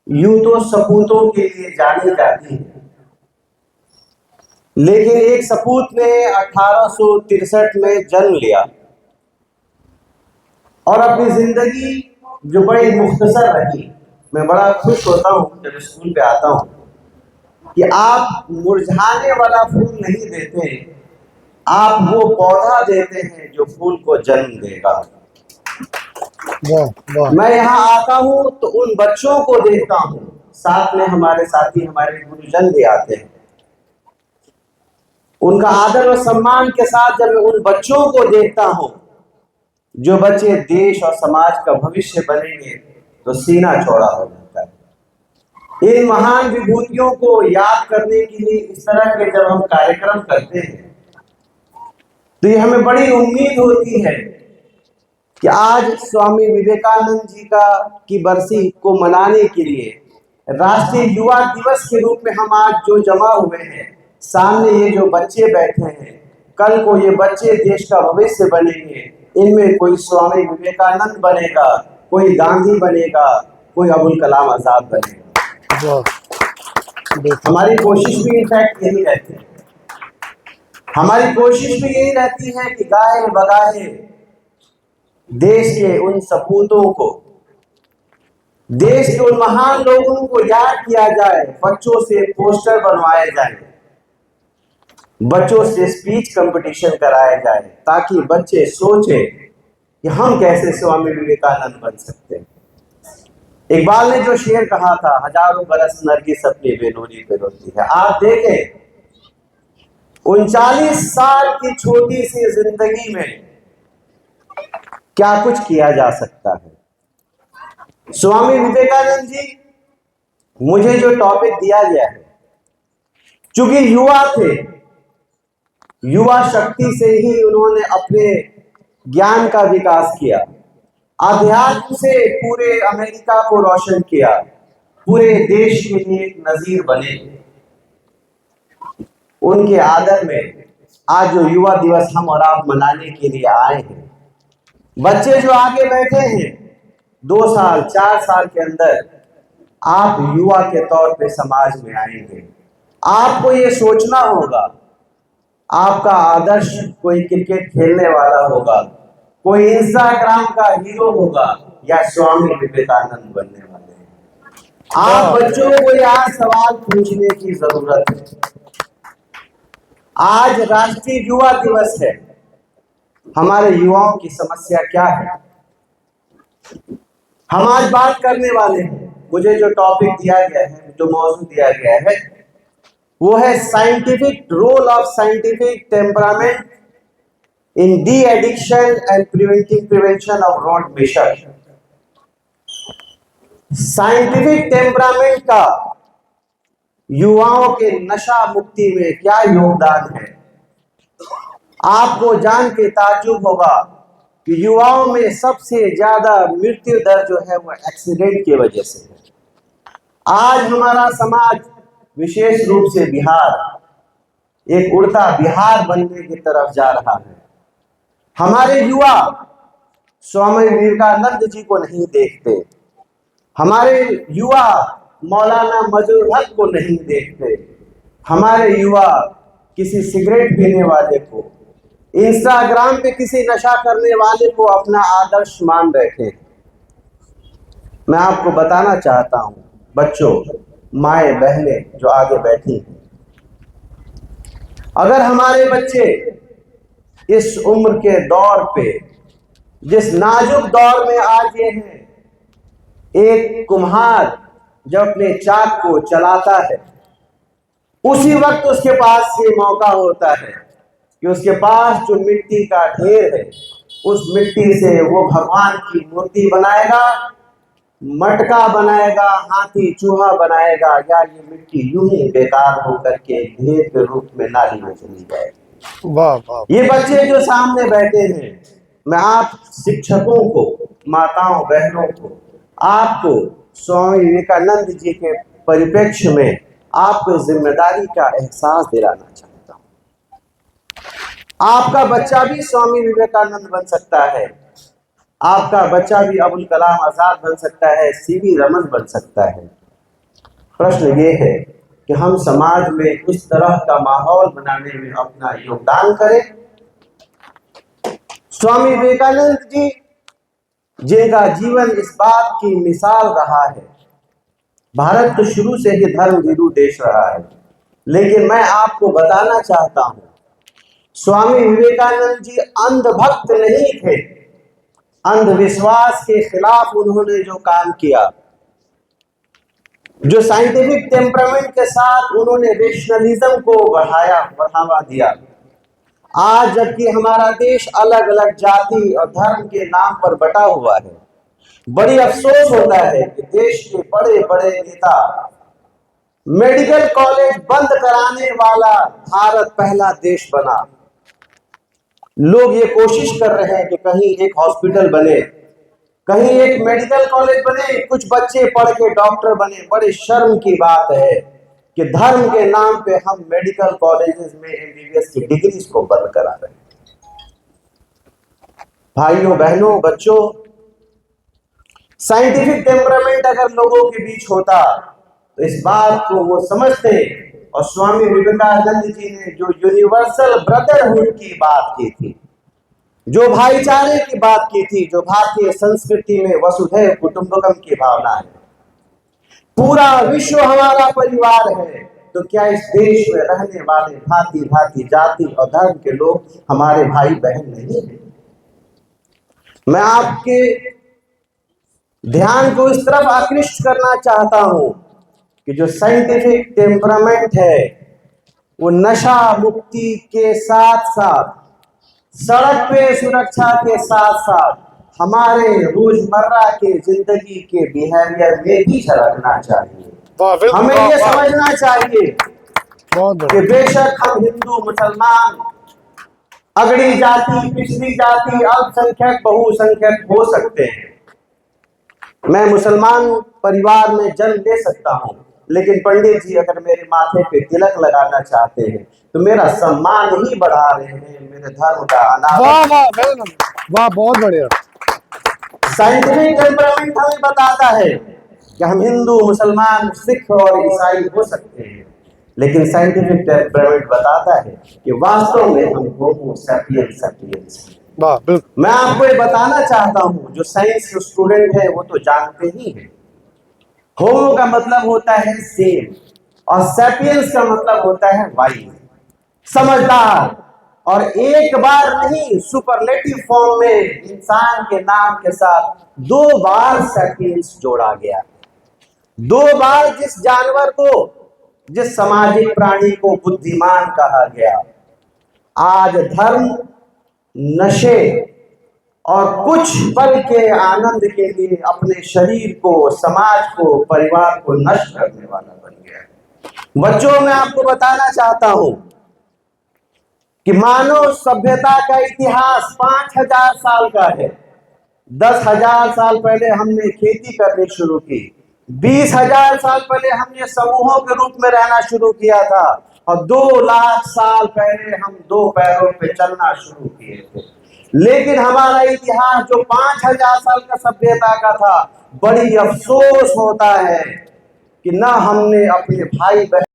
यूं तो सपूतों के लिए जानी जाती है, लेकिन एक सपूत ने 1863 में जन्म लिया और अपनी जिंदगी जो बड़ी मुख्तसर रही। मैं बड़ा खुश होता हूँ जब स्कूल पे आता हूँ कि आप मुरझाने वाला फूल नहीं देते, आप वो पौधा देते हैं जो फूल को जन्म देगा। वाह वाह। मैं यहाँ आता हूँ तो उन बच्चों को देखता हूँ, साथ में हमारे साथी हमारे गुरुजन भी आते हैं। उनका आदर और सम्मान के साथ जब मैं उन बच्चों को देखता हूँ जो बच्चे देश और समाज का भविष्य बनेंगे, तो सीना चौड़ा हो जाता है। इन महान विभूतियों को याद करने के लिए इस तरह के जब हम कार्यक्रम करते हैं तो ये हमें बड़ी उम्मीद होती है कि आज स्वामी विवेकानंद जी की बरसी को मनाने के लिए राष्ट्रीय युवा दिवस के रूप में हम आज जो जमा हुए हैं, सामने ये जो बच्चे बैठे हैं, कल को ये बच्चे देश का भविष्य बनेंगे। इनमें कोई स्वामी विवेकानंद बनेगा, कोई गांधी बनेगा, कोई अबुल कलाम आजाद बनेगा। वाह। हमारी कोशिश भी इनफैक्ट यही रहती है, हमारी कोशिश भी यही रहती है कि गाए बगाए देश के उन सपूतों को, देश के उन महान लोगों को याद किया जाए, बच्चों से पोस्टर बनवाए जाए, बच्चों से स्पीच कंपटीशन कराया जाए, ताकि बच्चे सोचें कि हम कैसे स्वामी विवेकानंद बन सकते हैं। इकबाल ने जो शेर कहा था, हजारों बरस नरगिस अपनी बेलोरी पे रोती है, आप देखें 39 साल की छोटी सी जिंदगी में क्या कुछ किया जा सकता है। स्वामी विवेकानंद जी, मुझे जो टॉपिक दिया गया है, चूंकि युवा थे, युवा शक्ति से ही उन्होंने अपने ज्ञान का विकास किया, अध्यात्म से पूरे अमेरिका को रोशन किया, पूरे देश के लिए एक नजीर बने। उनके आदर में आज जो युवा दिवस हम और आप मनाने के लिए आए हैं, बच्चे जो आगे बैठे हैं, 2 साल 4 साल के अंदर आप युवा के तौर पे समाज में आएंगे। आपको ये सोचना होगा, आपका आदर्श कोई क्रिकेट खेलने वाला होगा, कोई इंस्टाग्राम का हीरो होगा, या स्वामी विवेकानंद बनने वाले हैं। आप बच्चों को आज सवाल पूछने की जरूरत है। आज राष्ट्रीय युवा दिवस है, हमारे युवाओं की समस्या क्या है, हम आज बात करने वाले हैं। मुझे जो टॉपिक दिया गया है, जो मौजूद दिया गया है, वो है scientific role of scientific temperament in de addiction and prevention of road mission. Scientific temperament का युवाओं के नशा मुक्ति में क्या योगदान है। आपको जान के ताज्जुब होगा कि युवाओं में सबसे ज्यादा मृत्यु दर जो है वो एक्सीडेंट की वजह से है। आज हमारा समाज, विशेष रूप से बिहार, एक उड़ता बिहार बनने की तरफ जा रहा है। हमारे युवा स्वामी विवेकानंद जी को नहीं देखते, हमारे युवा मौलाना मजरूल हक को नहीं देखते, हमारे युवा किसी सिगरेट पीने वाले को, इंस्टाग्राम पे किसी नशा करने वाले को अपना आदर्श मान बैठे। मैं आपको बताना चाहता हूं, बच्चों, माए बहनें जो आगे बैठी हैं, अगर हमारे बच्चे इस उम्र के दौर पे, जिस नाजुक दौर में आज ये हैं, एक कुम्हार जब अपने चाक को चलाता है, उसी वक्त उसके पास ये मौका होता है कि उसके पास जो मिट्टी का ढेर है, उस मिट्टी से वो भगवान की मूर्ति बनाएगा, मटका बनाएगा, हाथी चूहा बनाएगा, या ये मिट्टी यूं ही बेकार होकर के ढेर के रूप में नाली में चली जाएगी। वाह वाह। ये बच्चे जो सामने बैठे हैं, मैं आप शिक्षकों को, माताओं बहनों को, आपको स्वामी विवेकानंद जी के परिप्रेक्ष्य में आपको जिम्मेदारी का एहसास दिलाना चाहता हूं। आपका बच्चा भी स्वामी विवेकानंद बन सकता है, आपका बच्चा भी अबुल कलाम आजाद बन सकता है, सीवी रमन बन सकता है। प्रश्न ये है कि हम समाज में उस तरह का माहौल बनाने में अपना योगदान करें। स्वामी विवेकानंद जी, जिनका जीवन इस बात की मिसाल रहा है, भारत तो शुरू से ही धर्म भीरू देश रहा है, लेकिन मैं आपको बताना चाहता हूं, स्वामी विवेकानंद जी अंधभक्त नहीं थे। अंधविश्वास के खिलाफ उन्होंने जो काम किया, जो साइंटिफिक टेम्परामेंट के साथ उन्होंने रेशनलिज्म को बढ़ावा दिया। आज जबकि हमारा देश अलग अलग जाति और धर्म के नाम पर बटा हुआ है, बड़ी अफसोस होता है कि देश के बड़े बड़े नेता मेडिकल कॉलेज बंद कराने वाला भारत पहला देश बना। लोग ये कोशिश कर रहे हैं कि कहीं एक हॉस्पिटल बने, कहीं एक मेडिकल कॉलेज बने, कुछ बच्चे पढ़ के डॉक्टर बने। बड़े शर्म की बात है कि धर्म के नाम पे हम मेडिकल कॉलेजेस में एमबीबीएस की डिग्रीज को बंद करा रहे हैं। भाइयों बहनों बच्चों, साइंटिफिक टेम्परामेंट अगर लोगों के बीच होता तो इस बात को वो समझते। और स्वामी विवेकानंद जी ने जो यूनिवर्सल ब्रदरहुड की बात की थी, जो भाईचारे की बात की थी, जो भारतीय संस्कृति में वसुधैव कुटुंबकम की भावना है, पूरा विश्व हमारा परिवार है, तो क्या इस देश में रहने वाले भांति भांति जाति और धर्म के लोग हमारे भाई बहन नहीं हैं? मैं आपके ध्यान को इस तरफ आकृष्ट करना चाहता हूं कि जो साइंटिफिक टेम्परामेंट है वो नशा मुक्ति के साथ साथ, सड़क पे सुरक्षा के साथ साथ हमारे रोजमर्रा के जिंदगी के बिहेवियर में भी झलकना चाहिए। हमें ये समझना चाहिए कि बेशक हम हिंदू मुसलमान, अगड़ी जाति पिछड़ी जाति, अल्पसंख्यक बहुसंख्यक हो सकते हैं। मैं मुसलमान परिवार में जन्म ले सकता हूं, लेकिन पंडित जी अगर मेरे माथे पे तिलक लगाना चाहते हैं तो मेरा सम्मान ही बढ़ा रहे हैं, मेरे धर्म का अनादर। वाह वाह वाह, बहुत बढ़िया। साइंटिफिक टेम्परामेंट हमें बताता है कि हम हिंदू मुसलमान सिख और ईसाई हो सकते हैं, लेकिन साइंटिफिक टेम्परामेंट बताता है कि वास्तव में हम होमो सैपियंस हैं। मैं आपको ये बताना चाहता हूं, जो साइंस स्टूडेंट है वो तो जानते ही हैं। होमो का मतलब होता है सेम और सैपियंस का मतलब होता है वाइज, समझदार। और एक बार नहीं, सुपरलेटिव फॉर्म में इंसान के नाम के साथ 2 बार सैपियंस जोड़ा गया। 2 बार जिस जानवर को, जिस सामाजिक प्राणी को बुद्धिमान कहा गया, आज धर्म, नशे और कुछ पल के आनंद के लिए अपने शरीर को, समाज को, परिवार को नष्ट करने वाला बन गया। बच्चों, मैं आपको बताना चाहता हूं कि मानव सभ्यता का इतिहास 5000 साल का है। 10,000 साल पहले हमने खेती करनी शुरू की, 20,000 साल पहले हमने समूहों के रूप में रहना शुरू किया था, और 2 लाख साल पहले हम 2 पैरों पे चलना शुरू किए थे। लेकिन हमारा इतिहास जो 5000 साल का सभ्यता का था, बड़ी अफसोस होता है कि ना हमने अपने भाई बहन